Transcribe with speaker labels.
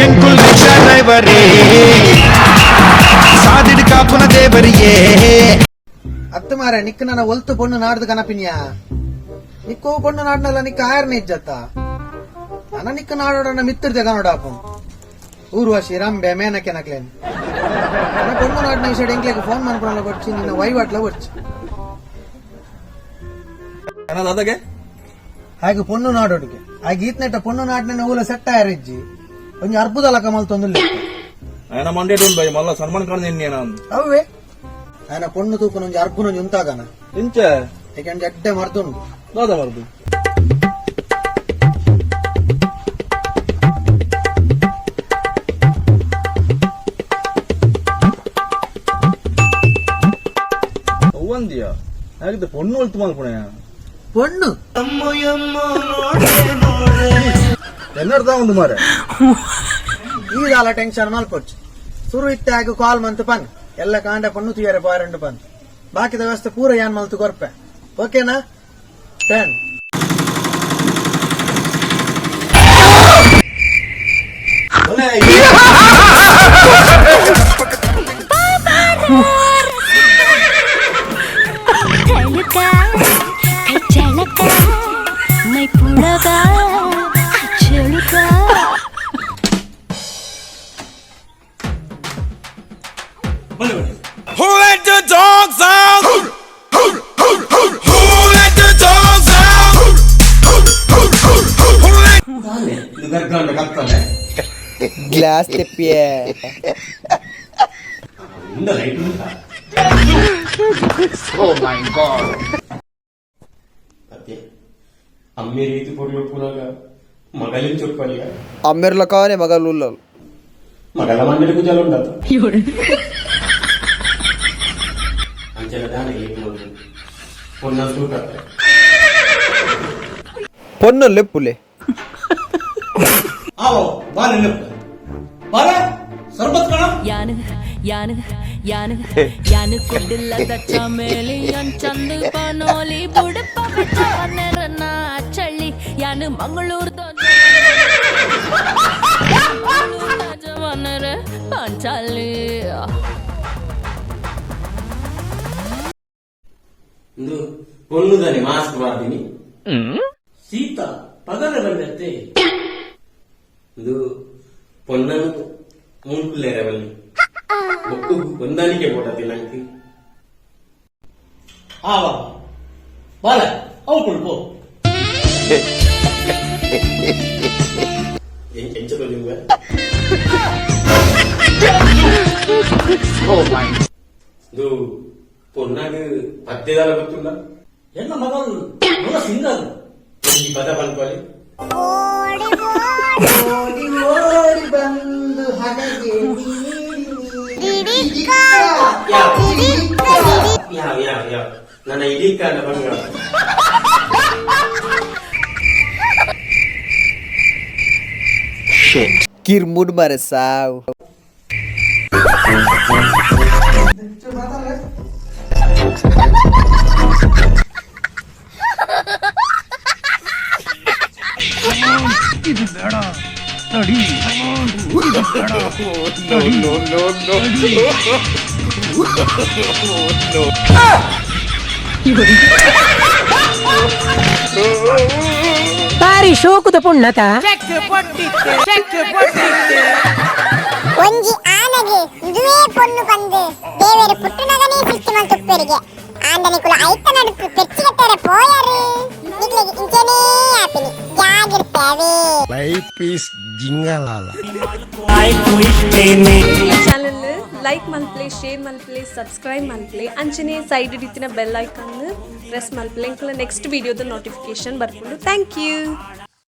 Speaker 1: ಎಂಕುಲ್ rickshaw ಡ್ರೈವರೇ ಸಾದಿಡ್ ಕಾಪುನ ದೇವರಿಯೇ
Speaker 2: ಅತ್ತ ಮಾರ ನಿಕ್ಕ ನನ್ನ ಒಲ್ತು ಪೊಣ್ಣು ನಾಡ್ದು ಕನಪಿನ್ಯ ನಿಕ್ಕು ಪೊಣ್ಣು ನಾಡ್ನಲ್ಲ ನಿಕ್ಕ ಆಯರ್ನ ಇಜ್ಜತ್ತ ನನ್ನ ನಿಕ್ಕ ನಾಡೋಡನ್ನ ಮಿತ್ತಿರ್ದೆ ಕನ್ನಡಾಪು ಊರ್ವಶಿ ರಂಬೆ ಮೇನಕ್ಕೆ ನಕ್ಲೇನು ನನ್ನ ಪೊಣ್ಣು ನಾಡಿನ ವಿಷಯ ಎಂಕ್ಲೆಗೆ ಫೋನ್ ಮಾಡ್ಕೊಳಲ್ಲ ಬಡ್ಚಿ ನಿನ್ನ ವೈವಾಟ್ಲ ಬಡ್ಚಿ ಹಾಗೆ ಪೊಣ್ಣು ನಾಡೋಡಿಗೆ ಹಾಗೆ ಈತ್ನೆಟ್ಟ ಪೊಣ್ಣು ನಾಡಿನ ಊಲ ಸೆಟ್ಟ ಯಾರಿಜ್ಜಿ ಒಂಜಿ ಅರ್ಬುದಲ ಕಮಲ್ ತೊಂದಿಲ್ಲ
Speaker 3: ಸನ್ಮಾನ ಕಾಣ
Speaker 2: ಅವೇ ఆయన పొన్ను తూపు నుంచి అర్పు నుంచి ఉంటాగన
Speaker 3: ఇంచే
Speaker 2: ఇక జడ్డే మర్దుండు
Speaker 3: దాదా మర్దు ಅವ್ವಂದಿಯಾ ಹಾಗಿದ್ದ ಪೊಣ್ಣು ಹೊಲ್ತು ಮಾಡ್ಕೊಣೆಯ
Speaker 2: ಪೊಣ್ಣು
Speaker 3: ಎನ್ನರ್ದ ಒಂದು ಮಾರೆ
Speaker 2: ಈದಾಲ ಟೆನ್ಷನ್ ಮಲ್ಪೊಚ್ಚು ಸುರು ಇತ್ತಾಗ ಕಾಲ್ ಮಂತ್ ಪನ್ ಎಲ್ಲ ಕಾಂಡ ಪಣ್ಣು ತುಯ್ಯಾರೆ ಪಾರಂಡು ಪನ್ ಬಾಕಿದ ವ್ಯವಸ್ಥೆ ಪೂರ ಯಾನ್ ಮಲ್ತು ಕೊರ್ಪೆ ಓಕೆನಾ 10
Speaker 1: Who let the dogs out? Who let the dogs out?
Speaker 2: Glass ತೆಪ್ಪಿಯೇ
Speaker 4: అమ్మే రీతి పొడిలో పూరగా మగలిని చెప్పాలి
Speaker 2: అమ్మేర్ల కానే మగలు ఉల్లలు
Speaker 4: మగల మండలికి జలు ఉండదు అంచెలదాన ఏమవుతుంది పొన్నలు కట్ట
Speaker 2: పొన్ను లెప్పులే
Speaker 4: आओ बाले लेप बाले सरबत करा
Speaker 5: यान यान यान यान कुडिल्लद चमेली अंचंद पनोली बुडप्प बचवनरना चಳ್ಳಿ यान मंगळूर जवनर अंचल्ली
Speaker 4: ಇಂದು ಪೊಣ್ಣುದನೆ ಮಾಸ್ಕ್ ವಾದಿನಿ ಸೀತಾ ಪಗಲ ಬಂದತ್ತೆ ಇದು ಪೊನ್ನನು ಮೂಂಕುಲೇರವಲ್ಲಿ ಒಟ್ಟು ಒಂದಾನಿಕೆ ಪೋಟತಿ ನಂಗೆ ಆವಾ ಬಾಲ ಅವಳು ಪೋ ಎಂಚದು ನಿಮ್ಗೆ ಇದು ಪೊನ್ನಾಗ ಪದ್ಯದಾಲ ಗೊತ್ತಿಲ್ಲ ಎಲ್ಲ ಮಗನು ಮಗ ಸಿಂಗಲ್ ಈ ಪದ ಬಂದ್ಕೊಳ್ಳಿ
Speaker 2: ಓಡಿ ಓಡಿ ಬಂದು ಹಣಗೆ
Speaker 4: ನನ್ನ ಇಡೀ ಕಾಲ ಬಂದ
Speaker 2: ಕಿರ್ಮುಡ್ ಮಾರೆ ಸಾವು
Speaker 1: ಇದು ಬೇಡ ತಡಿ ಇದು ಬೇಡ
Speaker 6: ಬಾರಿ ಶೋಕದ ಪುಣ್ಣತ
Speaker 7: ಒಂಜಿ ಆನೆಗೆ ಇದುವೇ ಪೊಣ್ಣು ಬಂದು ದೇವರು ಪುಟ್ಟನಗನೇ ಸಿಟ್ಟು ಮಂತುಪ್ಪರಿಗೆ ಆಂಡನಿಕುಲ ಐತ ನಡುಪು ಪೆಚ್ಚಿಗೆಟ್ಟರೆ ಪೋಯರು ನಿಕ್ಲೆಗೆ ಇಂಚನೇ ಆಪಿನಿ ಜಾಗಿರ್ತೇವೆ
Speaker 1: life is Jingalala
Speaker 8: channel like ಮಲ್ಪ್ಲೆ ಶೇರ್ ಮಲ್ಪ್ಲೆ ಸಬ್ಸ್ಕ್ರೈಬ್ ಮಲ್ಪ್ಲೆ ಅಂಚನೆ ಸೈಡ್ ಇಡಿತಿನ ಬೆಲ್ ಐಕಾನ್ ಪ್ರೆಸ್ ಮಲ್ಪ್ಲೆ ನೆಕ್ಸ್ಟ್ ವಿಡಿಯೋದ ನೋಟಿಫಿಕೇಶನ್ ಬರ್ಕೊಂಡು ಥ್ಯಾಂಕ್ ಯು.